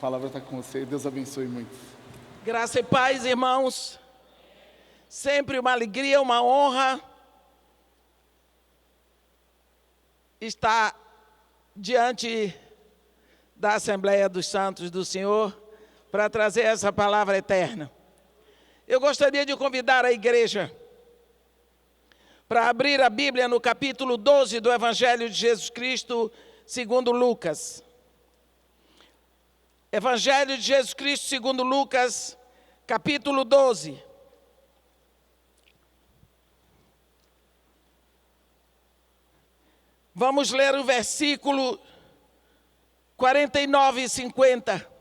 palavra está com você. Deus abençoe muito. Graça e paz, irmãos. Sempre uma alegria, uma honra estar diante da Assembleia dos Santos do Senhor para trazer essa palavra eterna. Eu gostaria de convidar a igreja para abrir a Bíblia no capítulo 12 do Evangelho de Jesus Cristo, segundo Lucas. Evangelho de Jesus Cristo, segundo Lucas, capítulo 12. Vamos ler o versículo 49 e 50,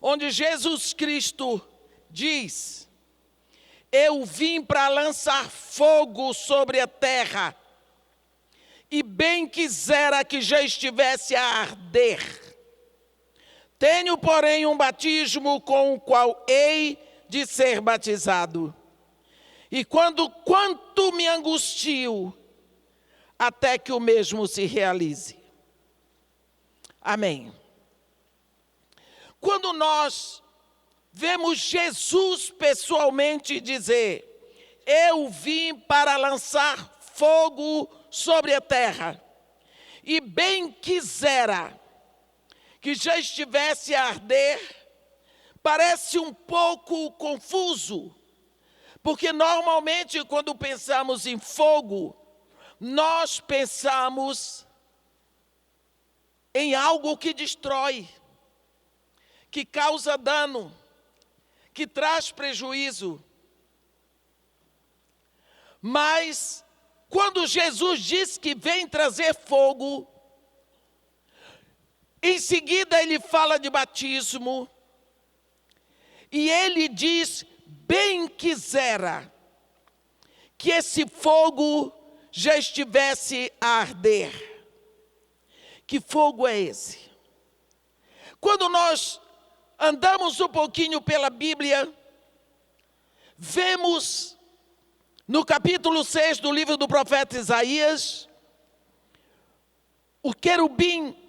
onde Jesus Cristo diz: eu vim para lançar fogo sobre a terra, e bem quisera que já estivesse a arder. Tenho, porém, um batismo com o qual hei de ser batizado. E quanto me angustio, até que o mesmo se realize. Amém. Quando nós vemos Jesus pessoalmente dizer: eu vim para lançar fogo sobre a terra, e bem quisera que já estivesse a arder, parece um pouco confuso, porque normalmente quando pensamos em fogo, nós pensamos em algo que destrói, que causa dano, que traz prejuízo. Mas quando Jesus diz que vem trazer fogo, em seguida ele fala de batismo, e ele diz: bem quisera que esse fogo já estivesse a arder. Que fogo é esse? Quando nós andamos um pouquinho pela Bíblia, vemos no capítulo 6 do livro do profeta Isaías, o querubim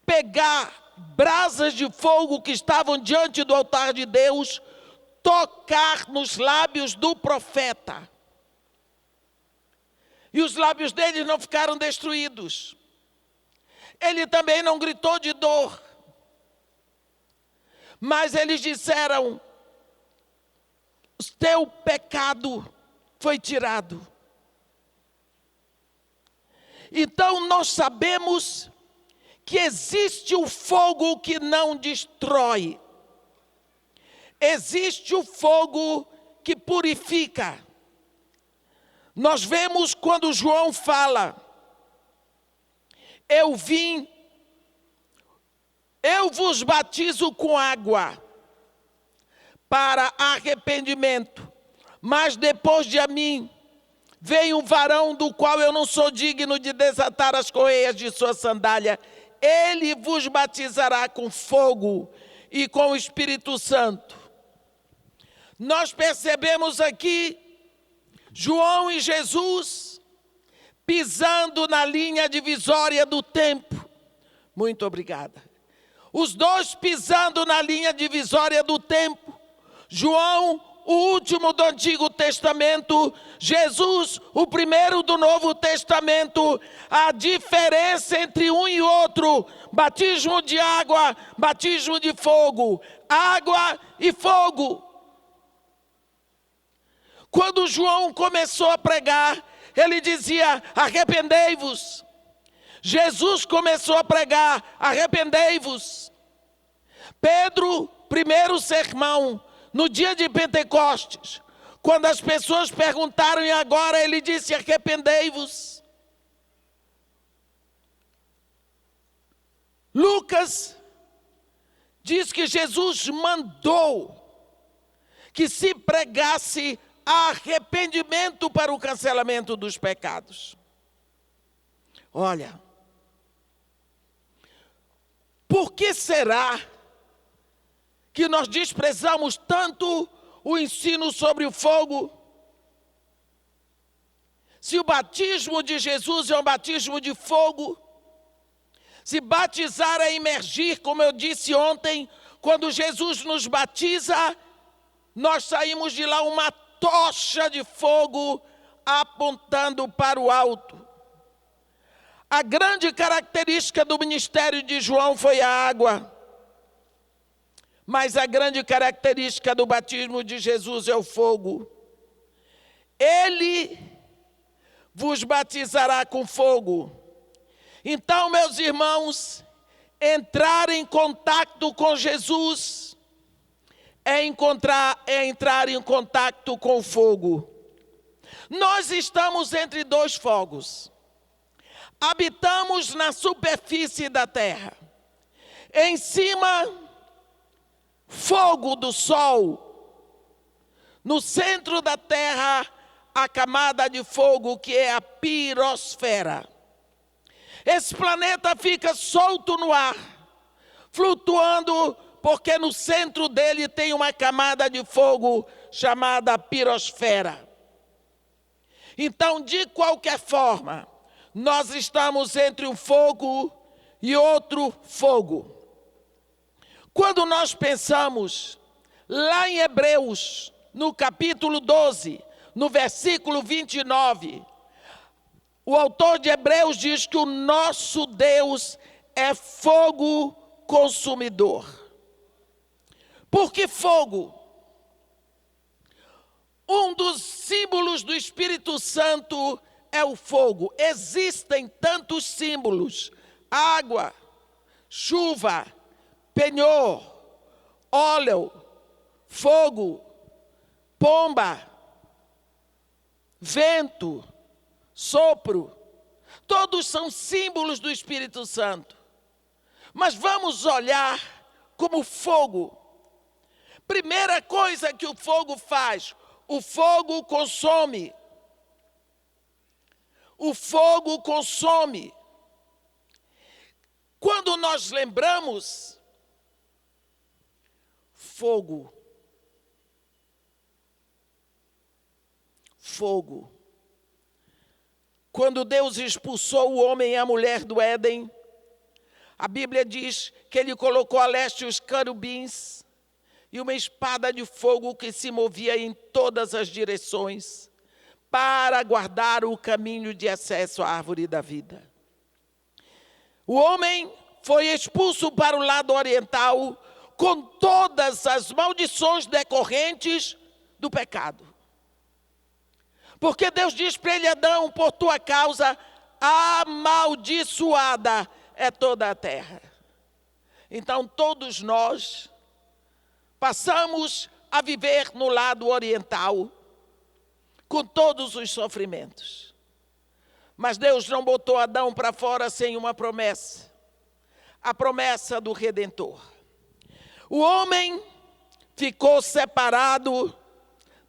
pegar brasas de fogo que estavam diante do altar de Deus, tocar nos lábios do profeta. E os lábios dele não ficaram destruídos. Ele também não gritou de dor. Mas eles disseram: o teu pecado foi tirado. Então nós sabemos que existe o fogo que não destrói. Existe o fogo que purifica. Nós vemos quando João fala: eu vos batizo com água para arrependimento, mas depois de mim vem um varão do qual eu não sou digno de desatar as correias de sua sandália. Ele vos batizará com fogo e com o Espírito Santo. Nós percebemos aqui João e Jesus pisando na linha divisória do tempo. Muito obrigada. Os dois pisando na linha divisória do tempo. João, o último do Antigo Testamento, Jesus, o primeiro do Novo Testamento. A diferença entre um e outro: batismo de água, batismo de fogo. Água e fogo. Quando João começou a pregar, ele dizia: arrependei-vos. Jesus começou a pregar: arrependei-vos. Pedro, primeiro sermão, no dia de Pentecostes, quando as pessoas perguntaram: e agora? Ele disse: arrependei-vos. Lucas diz que Jesus mandou que se pregasse arrependimento para o cancelamento dos pecados. Olha, por que será que nós desprezamos tanto o ensino sobre o fogo? Se o batismo de Jesus é um batismo de fogo, Se batizar é imergir, como eu disse ontem, quando Jesus nos batiza, nós saímos de lá uma tocha de fogo apontando para o alto. A grande característica do ministério de João foi a água, mas a grande característica do batismo de Jesus é o fogo. Ele vos batizará com fogo. Então, meus irmãos, entrar em contato com Jesus é entrar em contato com o fogo. Nós estamos entre dois fogos. Habitamos na superfície da terra. Em cima, fogo do sol. No centro da terra, a camada de fogo que é a pirosfera. Esse planeta fica solto no ar, flutuando, porque no centro dele tem uma camada de fogo chamada pirosfera. Então, de qualquer forma, nós estamos entre um fogo e outro fogo. Quando nós pensamos lá em Hebreus, no capítulo 12, no versículo 29, o autor de Hebreus diz que o nosso Deus é fogo consumidor. Por que fogo? Um dos símbolos do Espírito Santo é o fogo. Existem tantos símbolos: água, chuva, penhor, óleo, fogo, pomba, vento, sopro. Todos são símbolos do Espírito Santo. Mas vamos olhar como fogo. Primeira coisa que o fogo faz: o fogo consome. O fogo consome. Quando nós lembramos fogo, quando Deus expulsou o homem e a mulher do Éden, a Bíblia diz que ele colocou a leste os querubins e uma espada de fogo que se movia em todas as direções para guardar o caminho de acesso à árvore da vida. O homem foi expulso para o lado oriental com todas as maldições decorrentes do pecado. Porque Deus diz para ele: Adão, por tua causa, amaldiçoada é toda a terra. Então todos nós passamos a viver no lado oriental, com todos os sofrimentos. Mas Deus não botou Adão para fora sem uma promessa. A promessa do Redentor. O homem ficou separado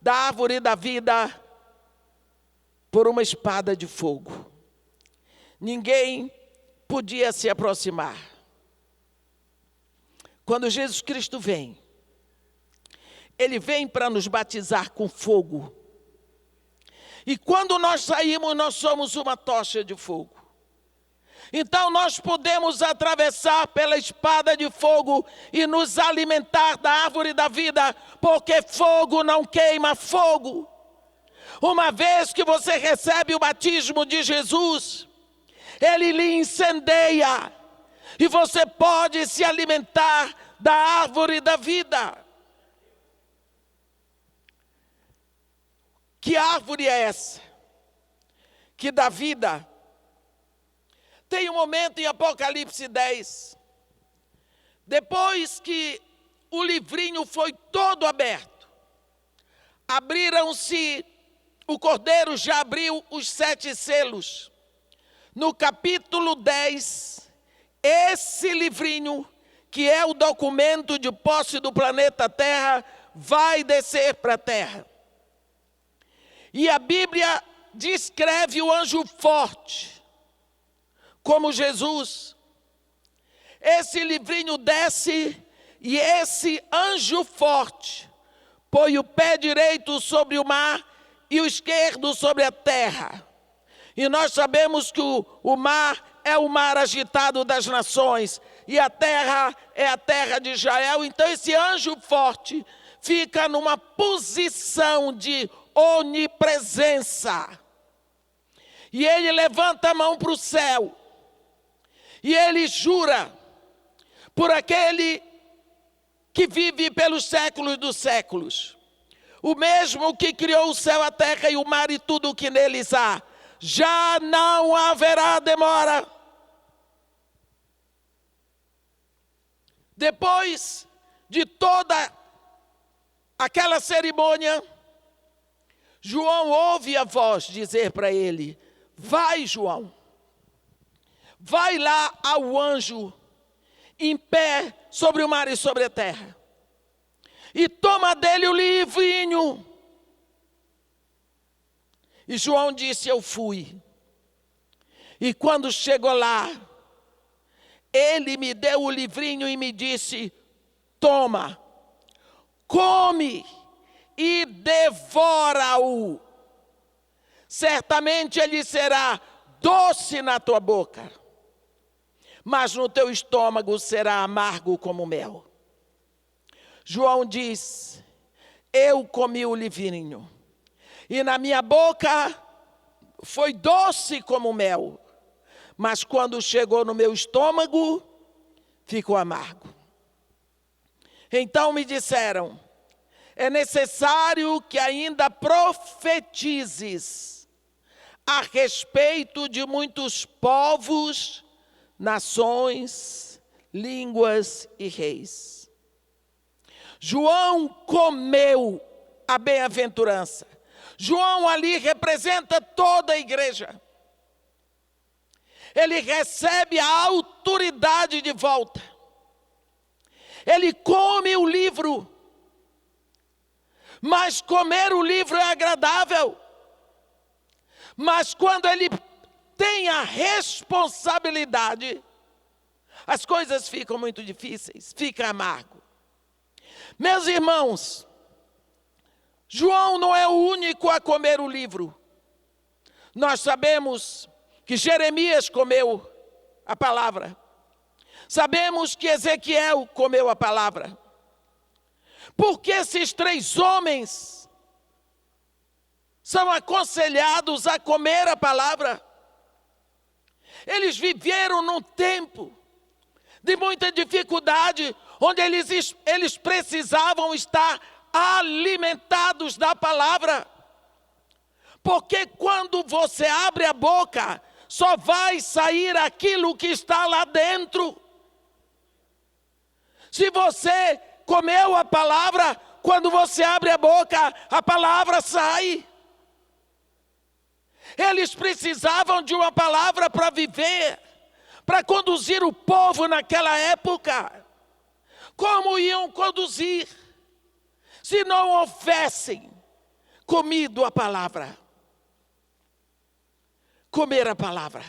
da árvore da vida por uma espada de fogo. Ninguém podia se aproximar. Quando Jesus Cristo vem, Ele vem para nos batizar com fogo. E quando nós saímos, nós somos uma tocha de fogo. Então nós podemos atravessar pela espada de fogo e nos alimentar da árvore da vida, porque fogo não queima fogo. Uma vez que você recebe o batismo de Jesus, Ele lhe incendeia e você pode se alimentar da árvore da vida. Que árvore é essa que dá vida? Tem um momento em Apocalipse 10, depois que o livrinho foi todo aberto, abriram-se, o Cordeiro já abriu os 7 selos. No capítulo 10, esse livrinho, que é o documento de posse do planeta Terra, vai descer para a Terra. E a Bíblia descreve o anjo forte como Jesus. Esse livrinho desce e esse anjo forte põe o pé direito sobre o mar e o esquerdo sobre a terra. E nós sabemos que o mar é o mar agitado das nações, e a terra é a terra de Israel. Então esse anjo forte fica numa posição de onipresença. E ele levanta a mão para o céu, e ele jura por aquele que vive pelos séculos dos séculos, o mesmo que criou o céu, a terra e o mar e tudo o que neles há, já não haverá demora. Depois de toda aquela cerimônia, João ouve a voz dizer para ele: vai, João, vai lá ao anjo em pé sobre o mar e sobre a terra, e toma dele o livrinho. E João disse: eu fui. E quando chegou lá, ele me deu o livrinho e me disse: toma, come e devora-o. Certamente ele será doce na tua boca, mas no teu estômago será amargo como mel. João diz: eu comi o livrinho, e na minha boca foi doce como mel, mas quando chegou no meu estômago, ficou amargo. Então me disseram: é necessário que ainda profetizes a respeito de muitos povos, nações, línguas e reis. João comeu a bem-aventurança. João ali representa toda a igreja. Ele recebe a autoridade de volta. Ele come o livro. Mas comer o livro é agradável. Mas quando ele tem a responsabilidade, as coisas ficam muito difíceis, fica amargo. Meus irmãos, João não é o único a comer o livro. Nós sabemos que Jeremias comeu a palavra. Sabemos que Ezequiel comeu a palavra. Porque esses três homens são aconselhados a comer a palavra. Eles viveram num tempo de muita dificuldade, onde eles precisavam estar alimentados da palavra. Porque quando você abre a boca, só vai sair aquilo que está lá dentro. Se você comeu a palavra, quando você abre a boca, a palavra sai. Eles precisavam de uma palavra para viver, para conduzir o povo naquela época. Como iam conduzir se não houvessem comido a palavra? Comer a palavra.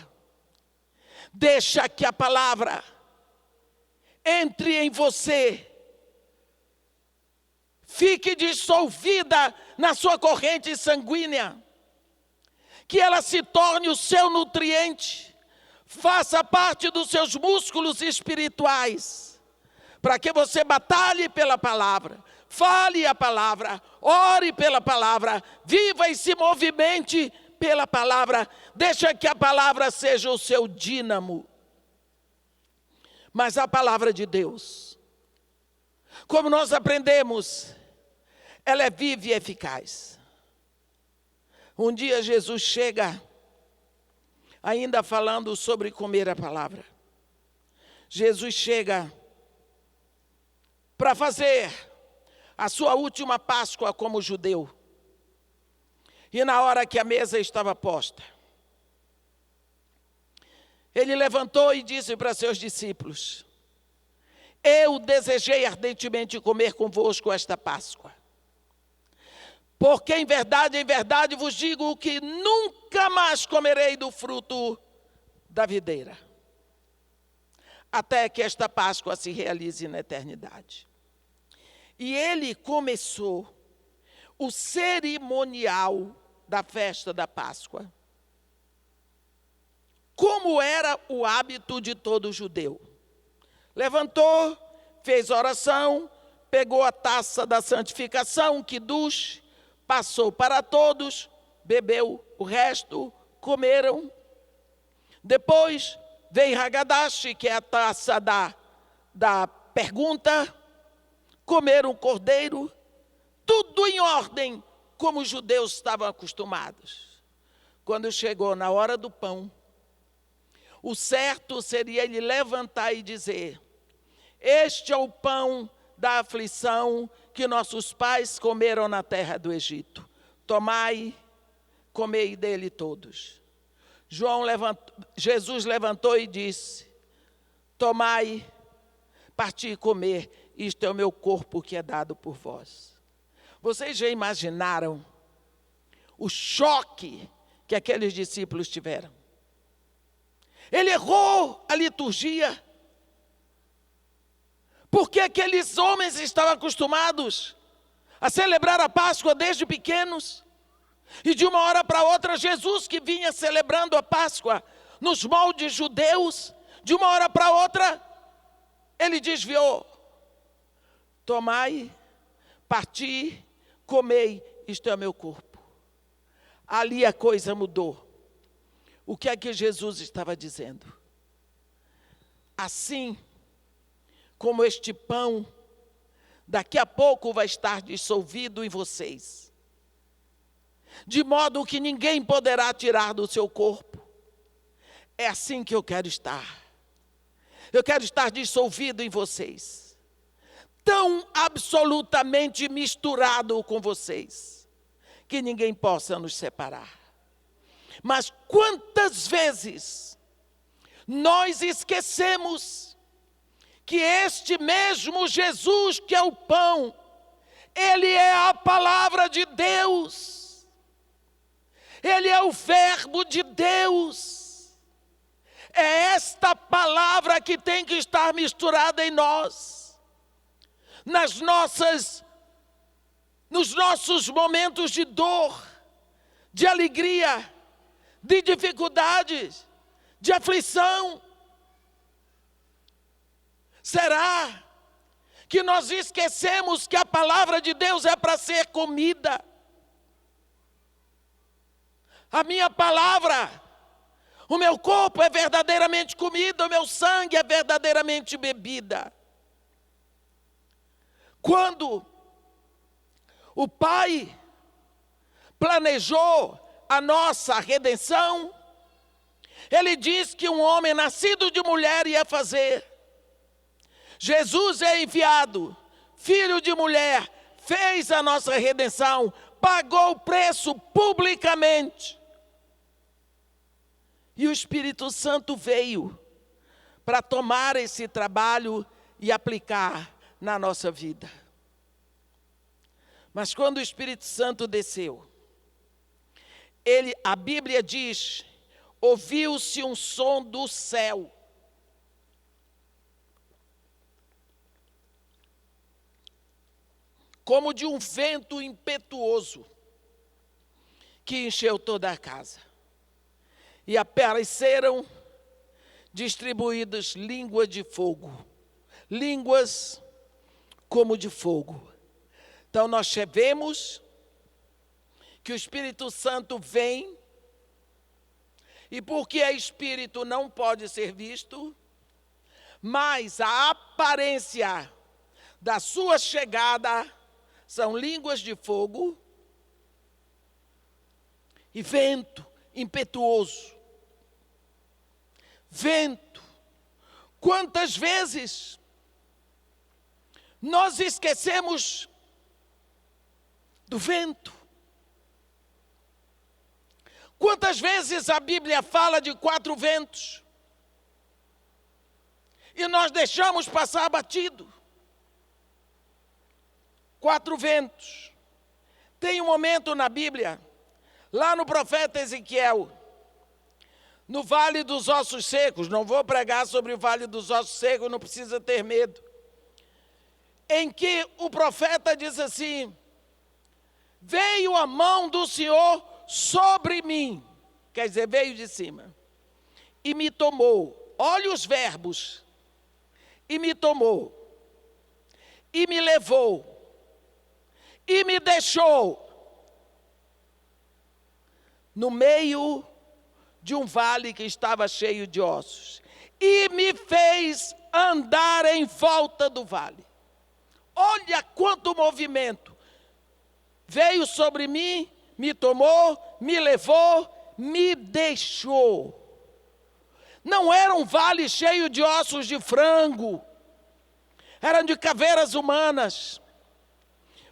Deixa que a palavra entre em você, fique dissolvida na sua corrente sanguínea, que ela se torne o seu nutriente, faça parte dos seus músculos espirituais, para que você batalhe pela palavra, fale a palavra, ore pela palavra, viva e se movimente pela palavra. Deixa que a palavra seja o seu dínamo. Mas a palavra de Deus, como nós aprendemos, ela é viva e eficaz. Um dia Jesus chega, ainda falando sobre comer a palavra. Jesus chega para fazer a sua última Páscoa como judeu. E na hora que a mesa estava posta, ele levantou e disse para seus discípulos: eu desejei ardentemente comer convosco esta Páscoa. Porque em verdade vos digo que nunca mais comerei do fruto da videira, até que esta Páscoa se realize na eternidade. E ele começou o cerimonial da festa da Páscoa como era o hábito de todo judeu. Levantou, fez oração, pegou a taça da santificação, Quidush, passou para todos, bebeu o resto, comeram. Depois veio Hagadash, que é a taça da pergunta, comeram o cordeiro, tudo em ordem, como os judeus estavam acostumados. Quando chegou na hora do pão, o certo seria ele levantar e dizer: este é o pão da aflição que nossos pais comeram na terra do Egito. Tomai, comei dele todos. Jesus levantou e disse: tomai, parti e comer, isto é o meu corpo que é dado por vós. Vocês já imaginaram o choque que aqueles discípulos tiveram? Ele errou a liturgia, porque aqueles homens estavam acostumados a celebrar a Páscoa desde pequenos, e de uma hora para outra, Jesus, que vinha celebrando a Páscoa nos moldes judeus, de uma hora para outra, ele desviou. Tomai, parti, comei, isto é o meu corpo. Ali a coisa mudou. O que é que Jesus estava dizendo? Assim como este pão, daqui a pouco vai estar dissolvido em vocês, de modo que ninguém poderá tirar do seu corpo. É assim que eu quero estar. Eu quero estar dissolvido em vocês, tão absolutamente misturado com vocês, que ninguém possa nos separar. Mas quantas vezes nós esquecemos que este mesmo Jesus, que é o pão, ele é a palavra de Deus, ele é o verbo de Deus. É esta palavra que tem que estar misturada em nós, nos nossos momentos de dor, de alegria, de dificuldades, de aflição. Será que nós esquecemos que a palavra de Deus é para ser comida? A minha palavra, o meu corpo é verdadeiramente comida, o meu sangue é verdadeiramente bebida. Quando o Pai planejou a nossa redenção, ele diz que um homem nascido de mulher ia fazer. Jesus é enviado, filho de mulher, fez a nossa redenção, pagou o preço publicamente. E o Espírito Santo veio para tomar esse trabalho e aplicar na nossa vida. Mas quando o Espírito Santo desceu, a Bíblia diz, ouviu-se um som do céu. Como de um vento impetuoso, que encheu toda a casa. E apareceram distribuídas línguas de fogo, línguas como de fogo. Então nós vemos que o Espírito Santo vem, e porque é Espírito não pode ser visto, mas a aparência da sua chegada são línguas de fogo e vento impetuoso. Vento. Quantas vezes nós esquecemos do vento? Quantas vezes a Bíblia fala de 4 ventos e nós deixamos passar batido? 4 ventos. Tem um momento na Bíblia, lá no profeta Ezequiel, no Vale dos Ossos Secos, não vou pregar sobre o Vale dos Ossos Secos, não precisa ter medo, em que o profeta diz assim: veio a mão do Senhor sobre mim, quer dizer, veio de cima, e me tomou. Olha os verbos. E me tomou. E me levou. E me deixou no meio de um vale que estava cheio de ossos. E me fez andar em volta do vale. Olha quanto movimento. Veio sobre mim, me tomou, me levou, me deixou. Não era um vale cheio de ossos de frango. Eram de caveiras humanas.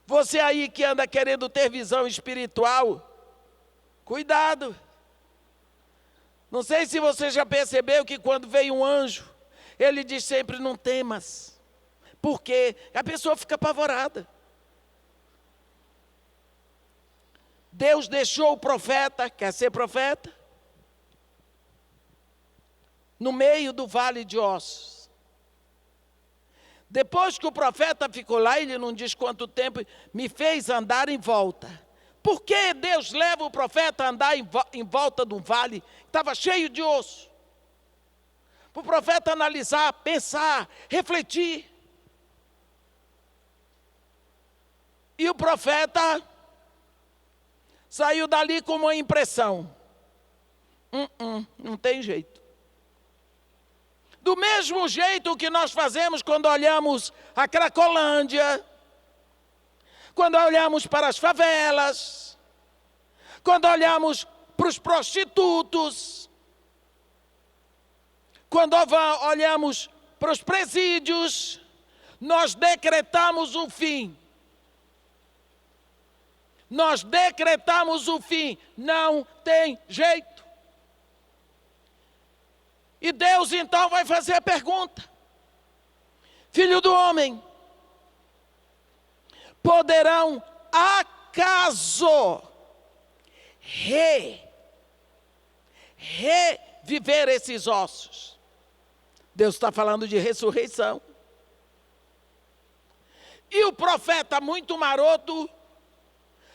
Você aí que anda querendo ter visão espiritual, cuidado. Não sei se você já percebeu que quando vem um anjo, ele diz sempre: não temas. Porque a pessoa fica apavorada. Deus deixou o profeta, quer ser profeta? No meio do vale de ossos. Depois que o profeta ficou lá, ele não diz quanto tempo, me fez andar em volta. Por que Deus leva o profeta a andar em volta de um vale que estava cheio de osso? Para o profeta analisar, pensar, refletir. E o profeta saiu dali com uma impressão. Não tem jeito. Do mesmo jeito que nós fazemos quando olhamos a Cracolândia, quando olhamos para as favelas, quando olhamos para os prostitutos, quando olhamos para os presídios, nós decretamos o fim. Nós decretamos o fim. Não tem jeito. E Deus então vai fazer a pergunta: filho do homem, poderão acaso reviver esses ossos? Deus está falando de ressurreição. E o profeta, muito maroto,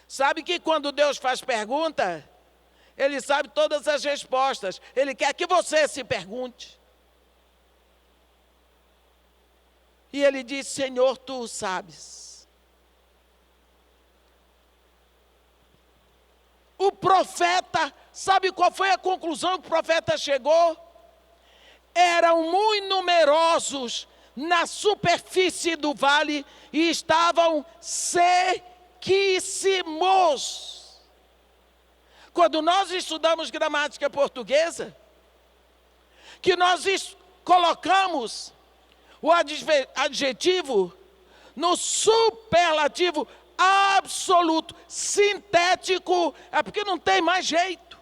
sabe que quando Deus faz pergunta, ele sabe todas as respostas. Ele quer que você se pergunte. E ele diz: Senhor, tu sabes. O profeta, sabe qual foi a conclusão que o profeta chegou? Eram muito numerosos na superfície do vale e estavam sequíssimos. Quando nós estudamos gramática portuguesa, que nós colocamos o adjetivo no superlativo absoluto, sintético, é porque não tem mais jeito.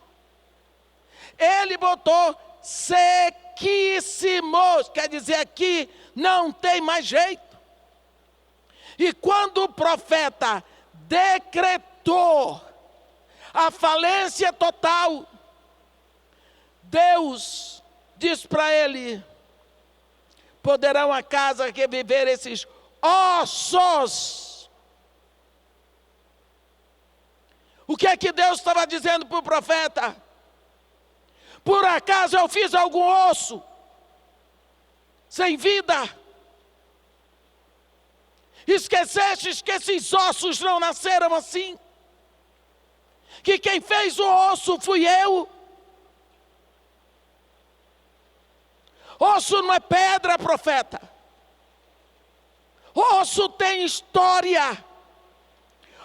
Ele botou sequíssimos, quer dizer aqui, não tem mais jeito. E quando o profeta decretou a falência total, Deus diz para ele: poderão acaso reviver esses ossos? O que é que Deus estava dizendo para o profeta? Por acaso eu fiz algum osso sem vida? Esquecestes que esses ossos não nasceram assim? Que quem fez o osso fui eu? Osso não é pedra, profeta. Osso tem história.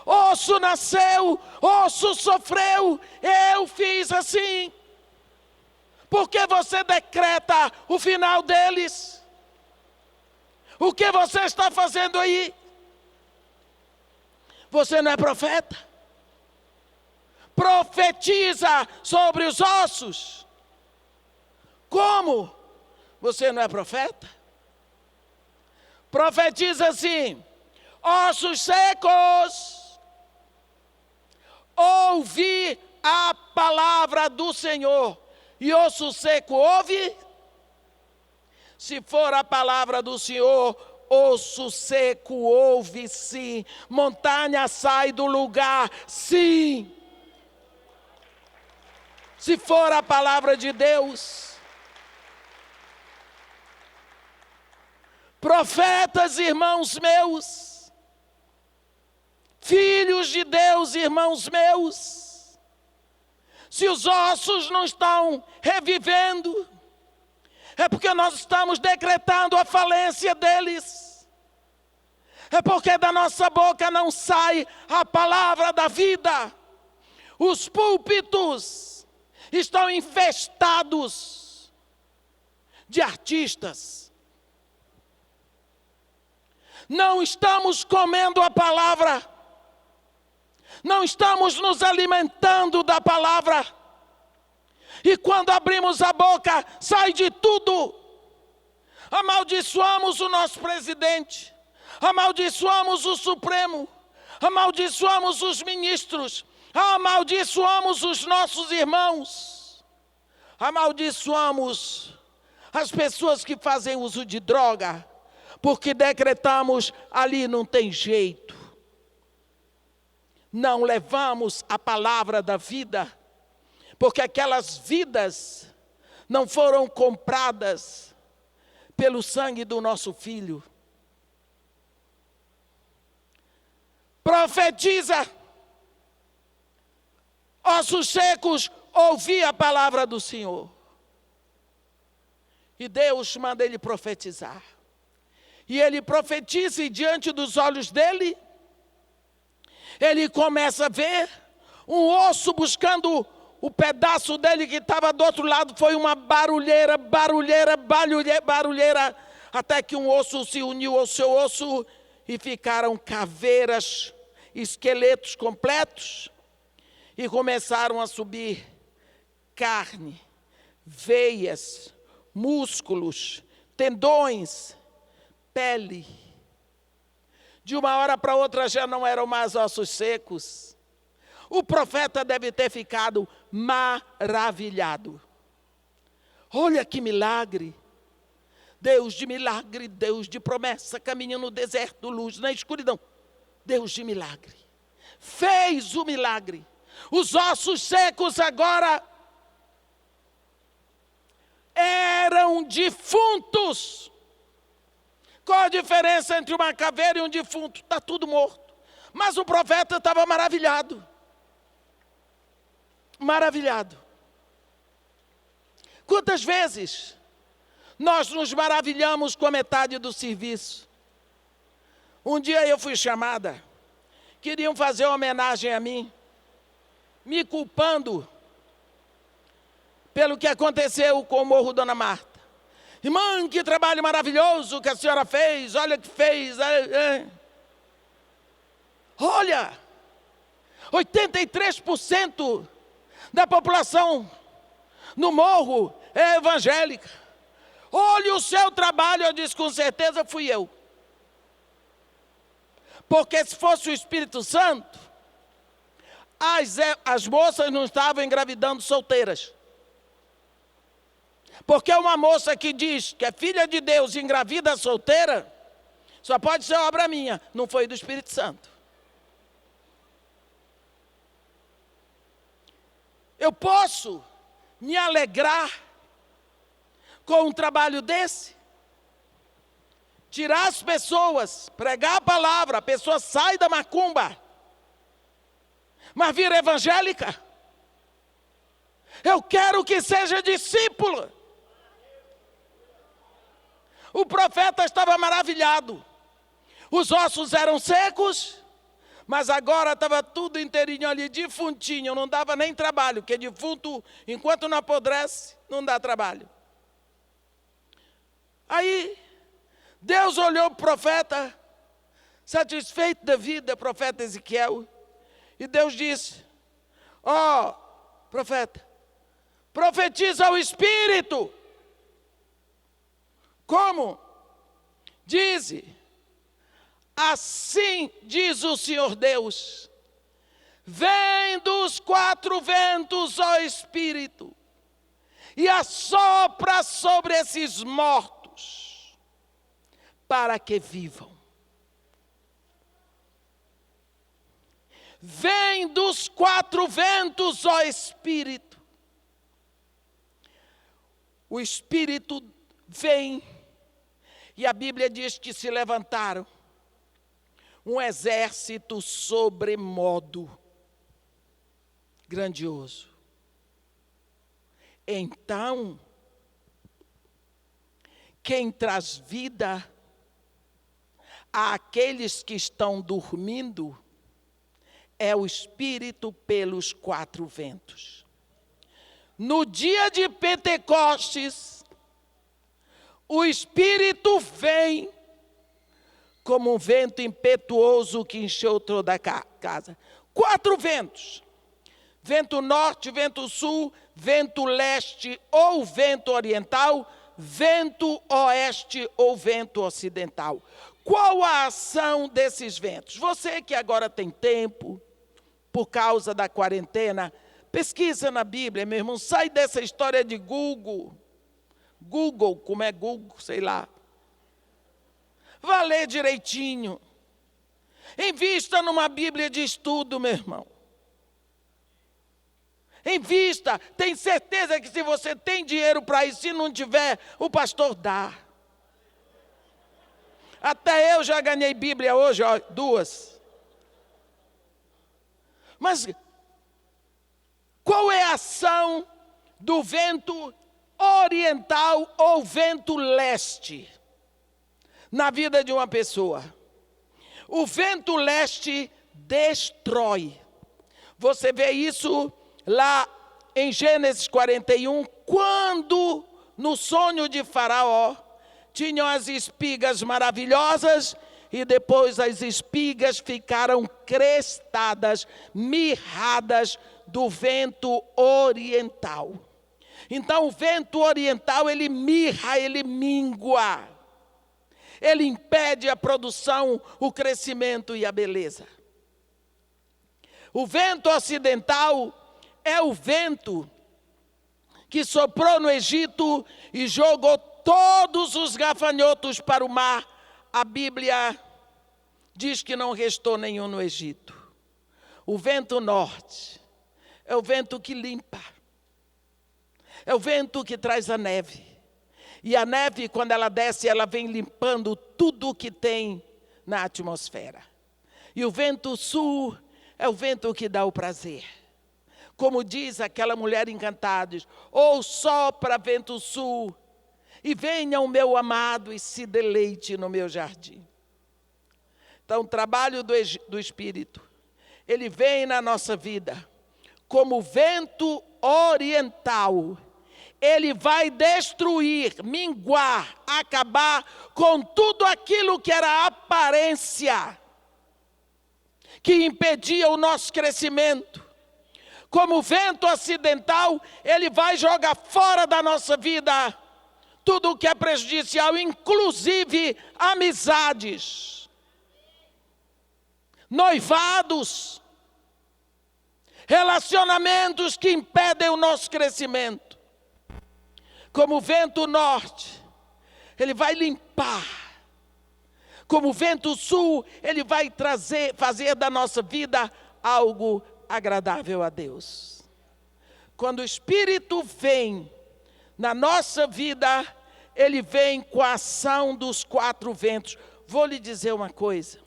Osso nasceu, osso sofreu. Eu fiz assim. Por que você decreta o final deles? O que você está fazendo aí? Você não é profeta? Profetiza sobre os ossos. Como? Você não é profeta? Profetiza assim: ossos secos, ouvi a palavra do Senhor. E osso seco ouve? Se for a palavra do Senhor, osso seco ouve sim. Montanha sai do lugar, sim. Se for a palavra de Deus. Profetas, irmãos meus, filhos de Deus, irmãos meus, se os ossos não estão revivendo, é porque nós estamos decretando a falência deles. É porque da nossa boca não sai a palavra da vida. Os púlpitos estão infestados de artistas. Não estamos comendo a palavra. Não estamos nos alimentando da palavra. E quando abrimos a boca, sai de tudo. Amaldiçoamos o nosso presidente. Amaldiçoamos o Supremo. Amaldiçoamos os ministros. Amaldiçoamos os nossos irmãos. Amaldiçoamos as pessoas que fazem uso de droga. Porque decretamos, ali não tem jeito. Não levamos a palavra da vida. Porque aquelas vidas não foram compradas pelo sangue do nosso filho. Profetiza. Ossos secos, ouvi a palavra do Senhor. E Deus manda ele profetizar. E ele profetiza e diante dos olhos dele, ele começa a ver um osso buscando o pedaço dele que estava do outro lado. Foi uma barulheira, até que um osso se uniu ao seu osso e ficaram caveiras, esqueletos completos. E começaram a subir carne, veias, músculos, tendões, pele. De uma hora para outra já não eram mais ossos secos. O profeta deve ter ficado maravilhado. Olha que milagre. Deus de milagre, Deus de promessa, caminha no deserto, luz na escuridão. Deus de milagre. Fez o milagre. Os ossos secos agora eram defuntos. Qual a diferença entre uma caveira e um defunto? Está tudo morto. Mas o profeta estava maravilhado. Maravilhado. Quantas vezes nós nos maravilhamos com a metade do serviço? Um dia eu fui chamada, queriam fazer uma homenagem a mim, me culpando pelo que aconteceu com o Morro Dona Marta. Irmã, que trabalho maravilhoso que a senhora fez, olha que fez. Olha, 83% da população no morro é evangélica. Olha o seu trabalho. Eu disse, com certeza fui eu. Porque se fosse o Espírito Santo, as moças não estavam engravidando solteiras. Porque uma moça que diz que é filha de Deus e engravida solteira, só pode ser obra minha, não foi do Espírito Santo. Eu posso me alegrar com um trabalho desse? Tirar as pessoas, pregar a palavra, a pessoa sai da macumba, mas vira evangélica. Eu quero que seja discípula. O profeta estava maravilhado. Os ossos eram secos, mas agora estava tudo inteirinho ali, defuntinho. Não dava nem trabalho, porque defunto, enquanto não apodrece, não dá trabalho. Aí, Deus olhou para o profeta, satisfeito da vida, profeta Ezequiel, e Deus disse, ó, profeta, profetiza ao Espírito. Como? Dize, assim diz o Senhor Deus, vem dos quatro ventos, ó Espírito, e assopra sobre esses mortos, para que vivam. Vem dos quatro ventos, ó Espírito. O Espírito vem E a Bíblia diz que se levantaram um exército sobremodo grandioso. Então, quem traz vida àqueles que estão dormindo é o Espírito pelos 4 ventos. No dia de Pentecostes, o Espírito vem como um vento impetuoso que encheu toda a casa. 4 ventos. Vento norte, vento sul, vento leste ou vento oriental, vento oeste ou vento ocidental. Qual a ação desses ventos? Você que agora tem tempo, por causa da quarentena, pesquisa na Bíblia, meu irmão, sai dessa história de Google, como é Google, sei lá. Vá ler direitinho. Invista numa Bíblia de estudo, meu irmão. Invista, tem certeza que se você tem dinheiro para isso, se não tiver, o pastor dá. Até eu já ganhei Bíblia hoje, 2. Mas qual é a ação do vento oriental ou vento leste na vida de uma pessoa? O vento leste destrói. Você vê isso lá em Gênesis 41, quando no sonho de Faraó tinham as espigas maravilhosas e depois as espigas ficaram crestadas, mirradas do vento oriental. Então o vento oriental, ele mirra, ele mingua. Ele impede a produção, o crescimento e a beleza. O vento ocidental é o vento que soprou no Egito e jogou todos os gafanhotos para o mar. A Bíblia diz que não restou nenhum no Egito. O vento norte é o vento que limpa. É o vento que traz a neve. E a neve, quando ela desce, ela vem limpando tudo o que tem na atmosfera. E o vento sul é o vento que dá o prazer. Como diz aquela mulher encantada, ou sopra vento sul, e venha o meu amado e se deleite no meu jardim. Então, o trabalho do Espírito, ele vem na nossa vida como vento oriental. Ele vai destruir, minguar, acabar com tudo aquilo que era aparência, que impedia o nosso crescimento. Como vento ocidental, ele vai jogar fora da nossa vida tudo o que é prejudicial, inclusive amizades, noivados, relacionamentos que impedem o nosso crescimento. Como vento norte, ele vai limpar. Como vento sul, ele vai fazer da nossa vida algo agradável a Deus. Quando o Espírito vem na nossa vida, ele vem com a ação dos 4 ventos. Vou lhe dizer uma coisa.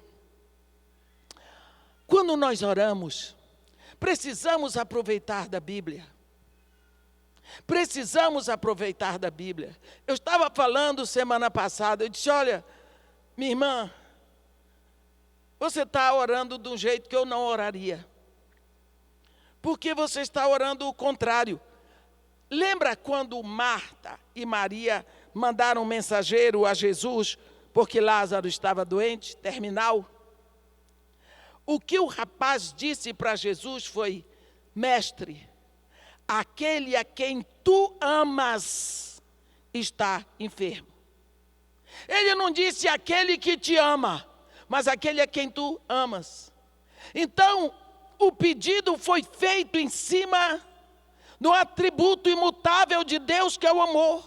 Quando nós oramos, precisamos aproveitar da Bíblia. Precisamos aproveitar da Bíblia. Eu estava falando semana passada, eu disse, olha, minha irmã, você está orando de um jeito que eu não oraria. Porque você está orando o contrário. Lembra quando Marta e Maria mandaram um mensageiro a Jesus, porque Lázaro estava doente, terminal? O que o rapaz disse para Jesus foi, mestre, aquele a quem tu amas está enfermo. Ele não disse aquele que te ama, mas aquele a quem tu amas. Então, o pedido foi feito em cima do atributo imutável de Deus, que é o amor.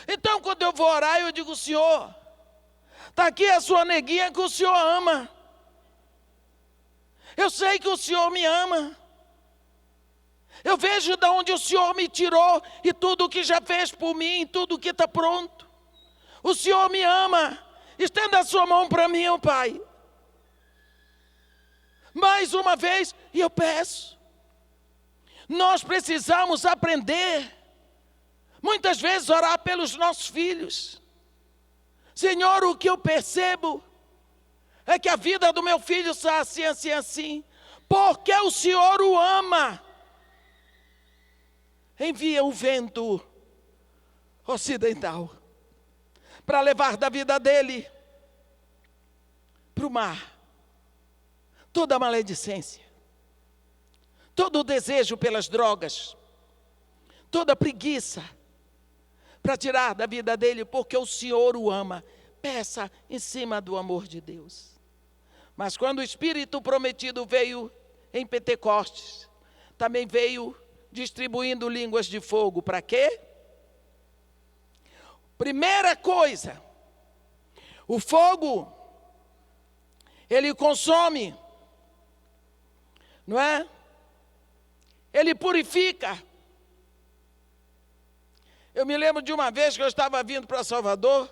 Então, quando eu vou orar, eu digo, Senhor, está aqui a sua neguinha que o Senhor ama. Eu sei que o Senhor me ama. Eu vejo de onde o Senhor me tirou e tudo o que já fez por mim, tudo que está pronto. O Senhor me ama. Estenda a sua mão para mim, ó Pai. Mais uma vez, e eu peço. Nós precisamos aprender, muitas vezes, orar pelos nossos filhos. Senhor, o que eu percebo é que a vida do meu filho está assim, assim, assim. Porque o Senhor o ama. Envia o vento ocidental para levar da vida dele para o mar toda a maledicência, todo o desejo pelas drogas, toda a preguiça, para tirar da vida dele, porque o Senhor o ama. Peça em cima do amor de Deus. Mas quando o Espírito prometido veio em Pentecostes, também veio distribuindo línguas de fogo. Para quê? Primeira coisa, o fogo, ele consome, não é? Ele purifica. Eu me lembro de uma vez que eu estava vindo para Salvador,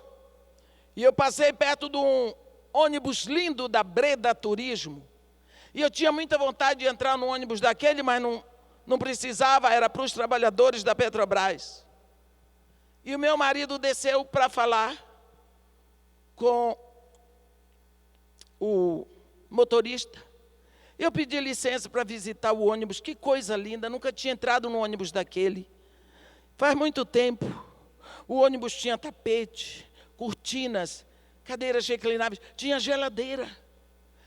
e eu passei perto de um ônibus lindo da Breda Turismo, e eu tinha muita vontade de entrar no ônibus daquele, mas não precisava, era para os trabalhadores da Petrobras. E o meu marido desceu para falar com o motorista. Eu pedi licença para visitar o ônibus, que coisa linda, nunca tinha entrado no ônibus daquele. Faz muito tempo. O ônibus tinha tapete, cortinas, cadeiras reclináveis, tinha geladeira.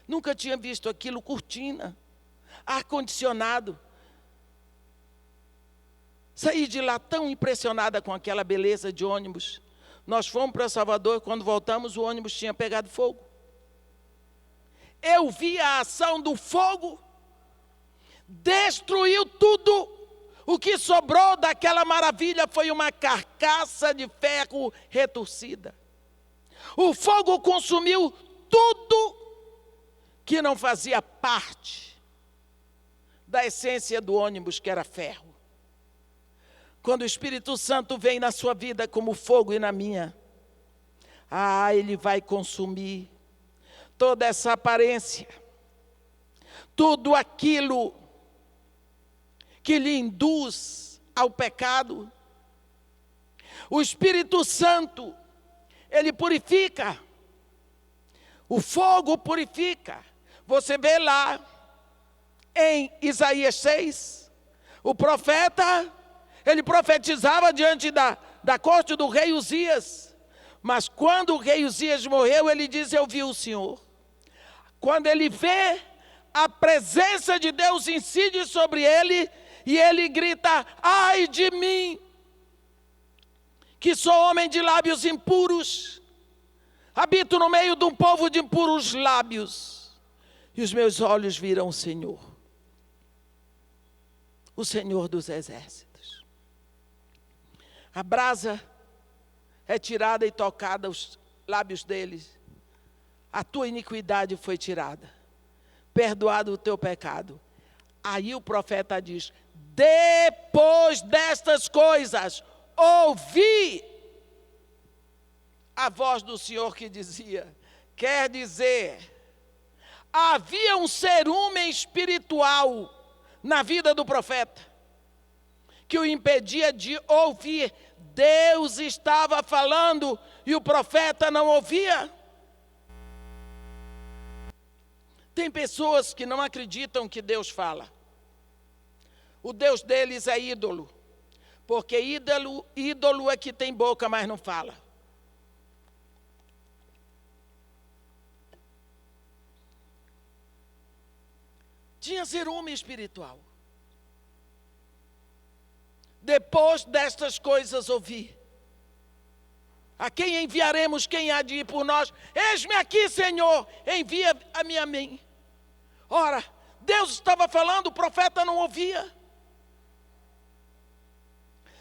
Nunca tinha visto aquilo, cortina, ar-condicionado. Saí de lá tão impressionada com aquela beleza de ônibus. Nós fomos para Salvador e quando voltamos o ônibus tinha pegado fogo. Eu vi a ação do fogo, destruiu tudo. O que sobrou daquela maravilha foi uma carcaça de ferro retorcida. O fogo consumiu tudo que não fazia parte da essência do ônibus, que era ferro. Quando o Espírito Santo vem na sua vida como fogo e na minha, ele vai consumir toda essa aparência, tudo aquilo que lhe induz ao pecado. O Espírito Santo, ele purifica. O fogo purifica. Você vê lá em Isaías 6, o profeta, ele profetizava diante da corte do rei Uzias. Mas quando o rei Uzias morreu, ele diz: eu vi o Senhor. Quando ele vê, a presença de Deus incide sobre ele, e ele grita: ai de mim, que sou homem de lábios impuros, habito no meio de um povo de impuros lábios, e os meus olhos viram o Senhor dos exércitos. A brasa é tirada e tocada os lábios deles. A tua iniquidade foi tirada, perdoado o teu pecado. Aí o profeta diz: depois destas coisas, ouvi a voz do Senhor que dizia. Quer dizer, havia um cerume espiritual na vida do profeta, que o impedia de ouvir. Deus estava falando e o profeta não ouvia. Tem pessoas que não acreditam que Deus fala. O Deus deles é ídolo, porque ídolo é que tem boca, mas não fala. Tinha ciúme espiritual. Depois destas coisas ouvi. A quem enviaremos? Quem há de ir por nós? Eis-me aqui, Senhor, envia-me a mim. Ora, Deus estava falando, o profeta não ouvia.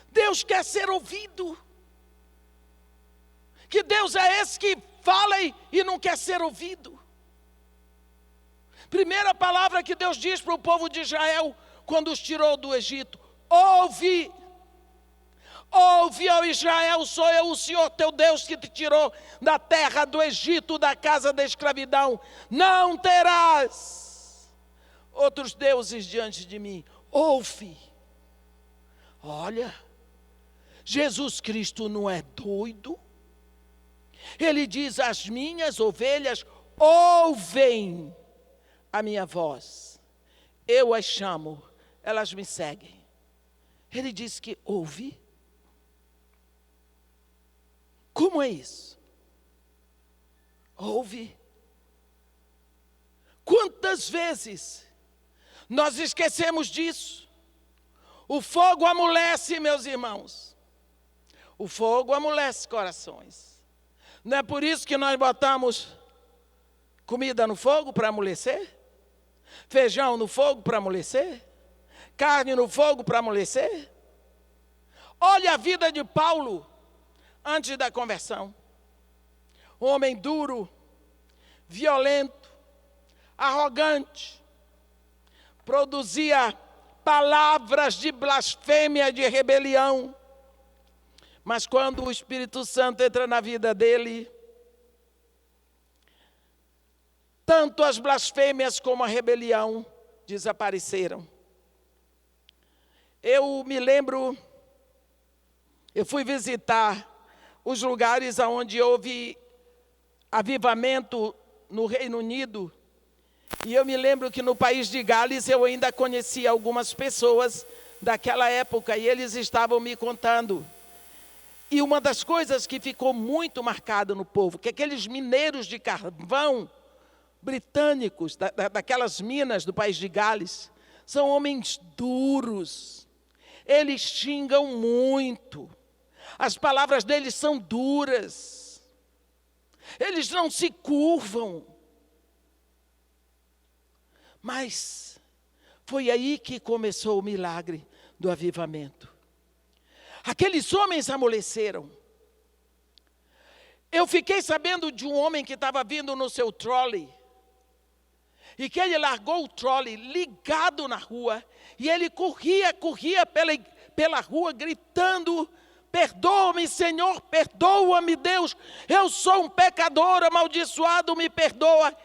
Deus quer ser ouvido. Que Deus é esse que fala e não quer ser ouvido? Primeira palavra que Deus diz para o povo de Israel quando os tirou do Egito: ouve Ouve, ó Israel, sou eu o Senhor teu Deus que te tirou da terra do Egito, da casa da escravidão. Não terás outros deuses diante de mim. Ouve. Olha, Jesus Cristo não é doido. Ele diz: as minhas ovelhas ouvem a minha voz. Eu as chamo, elas me seguem. Ele diz que ouve. Como é isso? Ouve. Quantas vezes nós esquecemos disso? O fogo amolece, meus irmãos. O fogo amolece corações. Não é por isso que nós botamos comida no fogo para amolecer? Feijão no fogo para amolecer? Carne no fogo para amolecer? Olha a vida de Paulo antes da conversão. Um homem duro, violento, arrogante, produzia palavras de blasfêmia, de rebelião. Mas quando o Espírito Santo entra na vida dele, tanto as blasfêmias como a rebelião desapareceram. Eu me lembro, eu fui visitar os lugares onde houve avivamento no Reino Unido. E eu me lembro que no país de Gales eu ainda conhecia algumas pessoas daquela época. E eles estavam me contando. E uma das coisas que ficou muito marcada no povo, que aqueles mineiros de carvão britânicos, daquelas minas do país de Gales, são homens duros. Eles xingam muito. As palavras deles são duras. Eles não se curvam. Mas foi aí que começou o milagre do avivamento. Aqueles homens amoleceram. Eu fiquei sabendo de um homem que estava vindo no seu trolley. E que ele largou o trolley ligado na rua. E ele corria pela rua gritando: perdoa-me, Senhor, perdoa-me, Deus, eu sou um pecador amaldiçoado, me perdoa.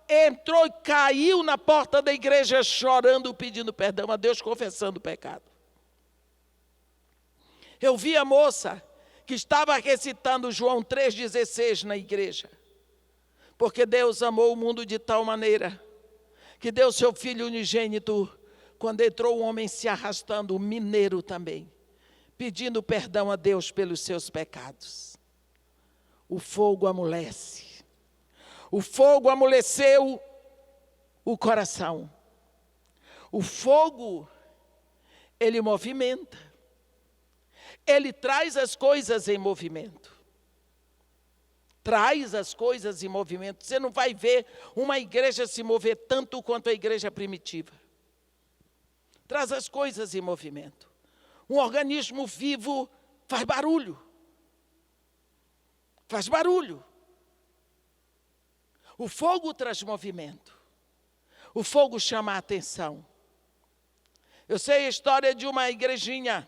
Entrou e caiu na porta da igreja chorando, pedindo perdão a Deus, confessando o pecado. Eu vi a moça que estava recitando João 3,16 na igreja. Porque Deus amou o mundo de tal maneira que deu seu Filho unigênito. Quando entrou o homem se arrastando, o mineiro também, pedindo perdão a Deus pelos seus pecados. O fogo amolece. O fogo amoleceu o coração. O fogo, ele movimenta. Ele traz as coisas em movimento. Traz as coisas em movimento. Você não vai ver uma igreja se mover tanto quanto a igreja primitiva. Traz as coisas em movimento. Um organismo vivo faz barulho. Faz barulho. O fogo traz movimento. O fogo chama a atenção. Eu sei a história de uma igrejinha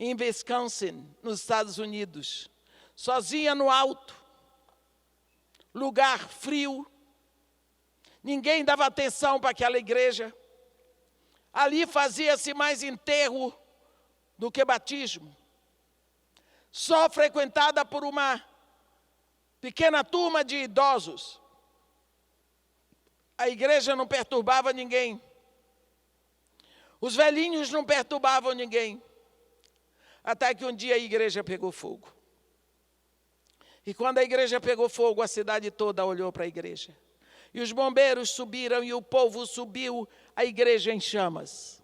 em Wisconsin, nos Estados Unidos, sozinha no alto, lugar frio, ninguém dava atenção para aquela igreja. Ali fazia-se mais enterro do que batismo, só frequentada por uma pequena turma de idosos. A igreja não perturbava ninguém, os velhinhos não perturbavam ninguém. Até que um dia a igreja pegou fogo. E quando a igreja pegou fogo, a cidade toda olhou para a igreja. E os bombeiros subiram e o povo subiu, a igreja em chamas.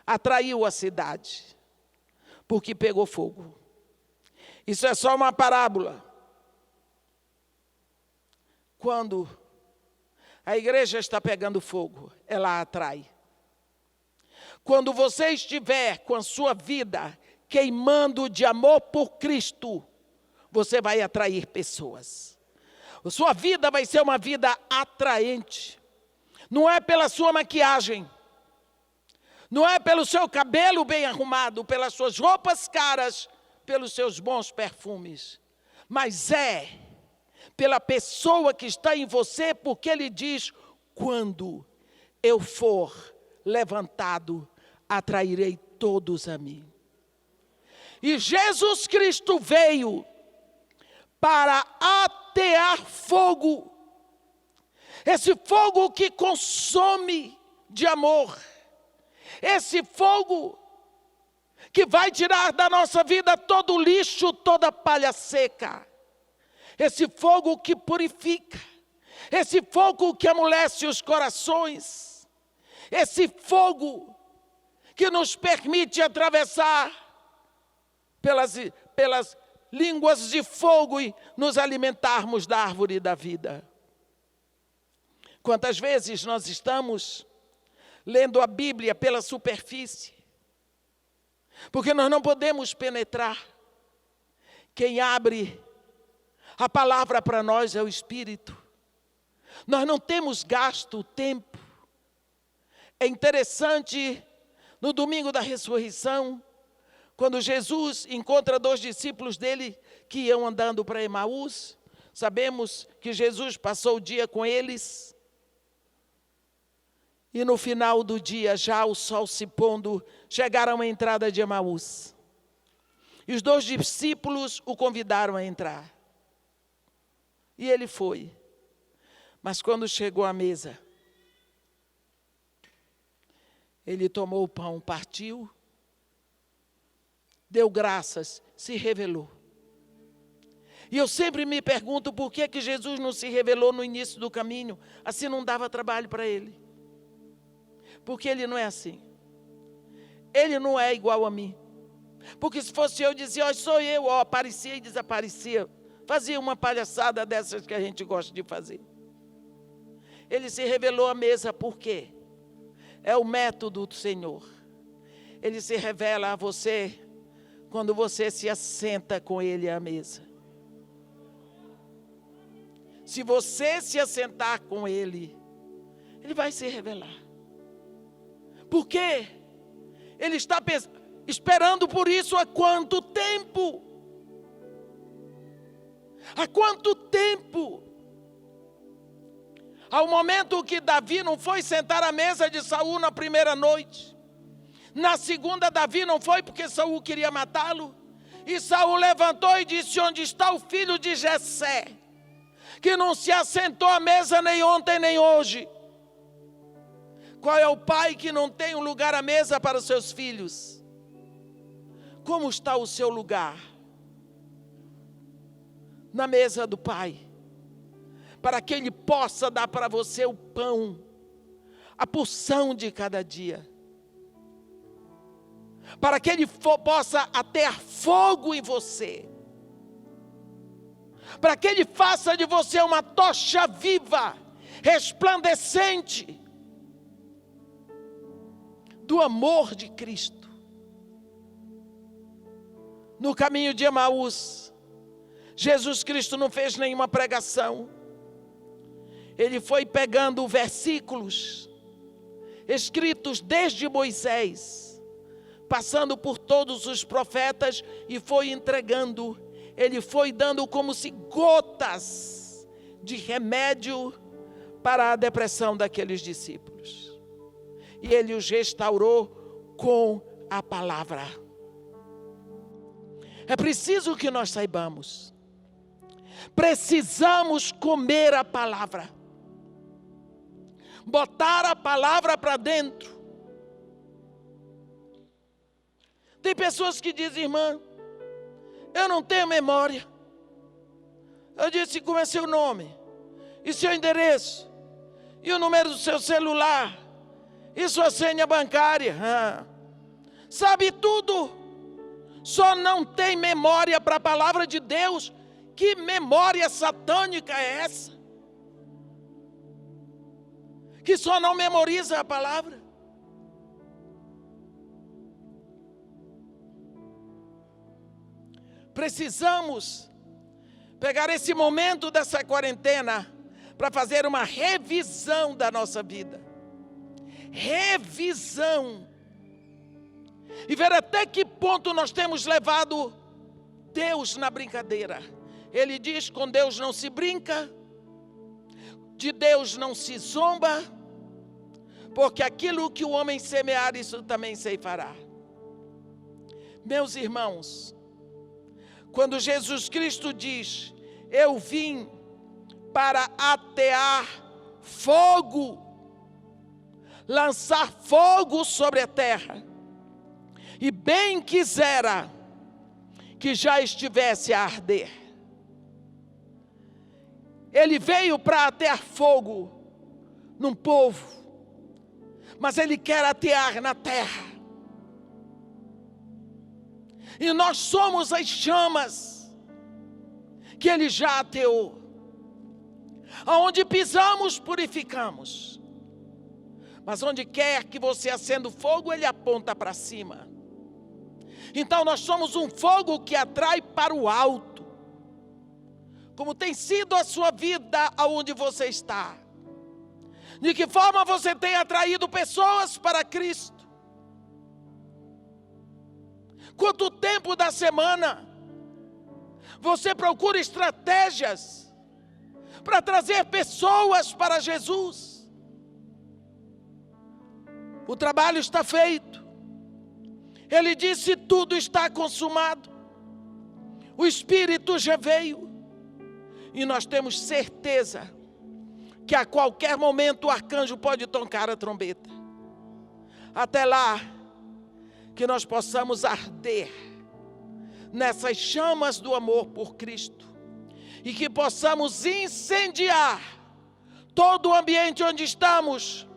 Atraiu a cidade, porque pegou fogo. Isso é só uma parábola. Quando a igreja está pegando fogo, ela atrai. Quando você estiver com a sua vida queimando de amor por Cristo, você vai atrair pessoas. A sua vida vai ser uma vida atraente. Não é pela sua maquiagem. Não é pelo seu cabelo bem arrumado, pelas suas roupas caras, pelos seus bons perfumes, mas é pela pessoa que está em você, porque ele diz: quando eu for levantado, atrairei todos a mim. E Jesus Cristo veio para atear fogo, esse fogo que consome de amor, esse fogo que vai tirar da nossa vida todo o lixo, toda a palha seca, esse fogo que purifica, esse fogo que amolece os corações, esse fogo que nos permite atravessar pelas línguas de fogo e nos alimentarmos da árvore da vida. Quantas vezes nós estamos lendo a Bíblia pela superfície, porque nós não podemos penetrar. Quem abre a palavra para nós é o Espírito. Nós não temos gasto tempo. É interessante, no domingo da ressurreição, quando Jesus encontra 2 discípulos dele que iam andando para Emaús, sabemos que Jesus passou o dia com eles, e no final do dia, já o sol se pondo, chegaram à entrada de Emaús. E os 2 discípulos o convidaram a entrar. E ele foi. Mas quando chegou à mesa, ele tomou o pão, partiu, deu graças, se revelou. E eu sempre me pergunto por que Jesus não se revelou no início do caminho, assim não dava trabalho para ele. Porque ele não é assim. Ele não é igual a mim. Porque se fosse eu, dizia: ó, sou eu, ó, aparecia e desaparecia. Fazia uma palhaçada dessas que a gente gosta de fazer. Ele se revelou à mesa, por quê? É o método do Senhor. Ele se revela a você quando você se assenta com Ele à mesa. Se você se assentar com Ele, Ele vai se revelar. Por quê? Ele está esperando por isso há quanto tempo? Há quanto tempo? Ao momento que Davi não foi sentar à mesa de Saul na primeira noite. Na segunda, Davi não foi porque Saul queria matá-lo. E Saul levantou e disse: onde está o filho de Jessé, que não se assentou à mesa nem ontem nem hoje? Qual é o pai que não tem um lugar à mesa para os seus filhos? Como está o seu lugar na mesa do Pai? Para que Ele possa dar para você o pão, a porção de cada dia. Para que Ele possa atear fogo em você. Para que Ele faça de você uma tocha viva, resplandecente, do amor de Cristo. No caminho de Emaús, Jesus Cristo não fez nenhuma pregação. Ele foi pegando versículos escritos desde Moisés, passando por todos os profetas e foi entregando. Ele foi dando como se gotas de remédio para a depressão daqueles discípulos. E ele os restaurou com a palavra. É preciso que nós saibamos. Precisamos comer a palavra. Botar a palavra para dentro. Tem pessoas que dizem: irmã, eu não tenho memória. Eu disse: como é seu nome? E seu endereço? E o número do seu celular? E sua senha bancária? Sabe tudo. Só não tem memória para a palavra de Deus. Que memória satânica é essa? Que só não memoriza a palavra. Precisamos pegar esse momento dessa quarentena para fazer uma revisão da nossa vida. Revisão. e ver até que ponto nós temos levado Deus na brincadeira. Ele diz: com Deus não se brinca, de Deus não se zomba, porque aquilo que o homem semear, isso também ceifará. Meus irmãos, quando Jesus Cristo diz: eu vim para atear fogo, lançar fogo sobre a terra, e bem quisera que já estivesse a arder. Ele veio para atear fogo num povo, mas Ele quer atear na terra. E nós somos as chamas que Ele já ateou. Aonde pisamos, purificamos. Mas onde quer que você acenda o fogo, Ele aponta para cima. Então nós somos um fogo que atrai para o alto. Como tem sido a sua vida aonde você está? De que forma você tem atraído pessoas para Cristo? Quanto tempo da semana você procura estratégias para trazer pessoas para Jesus? O trabalho está feito. Ele disse: tudo está consumado. O Espírito já veio. E nós temos certeza que a qualquer momento o arcanjo pode tocar a trombeta. Até lá, que nós possamos arder nessas chamas do amor por Cristo. E que possamos incendiar todo o ambiente onde estamos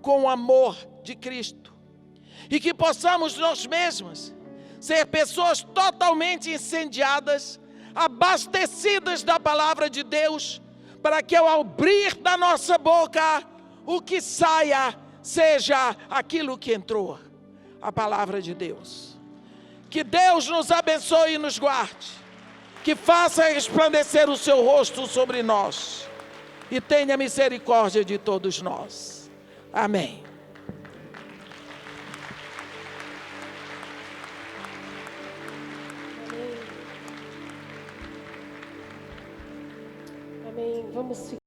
com o amor de Cristo. E que possamos nós mesmos ser pessoas totalmente incendiadas, abastecidas da palavra de Deus, para que ao abrir da nossa boca, o que saia seja aquilo que entrou, a palavra de Deus. Que Deus nos abençoe e nos guarde, que faça resplandecer o seu rosto sobre nós e tenha misericórdia de todos nós. Amém. Amém. Vamos ficar.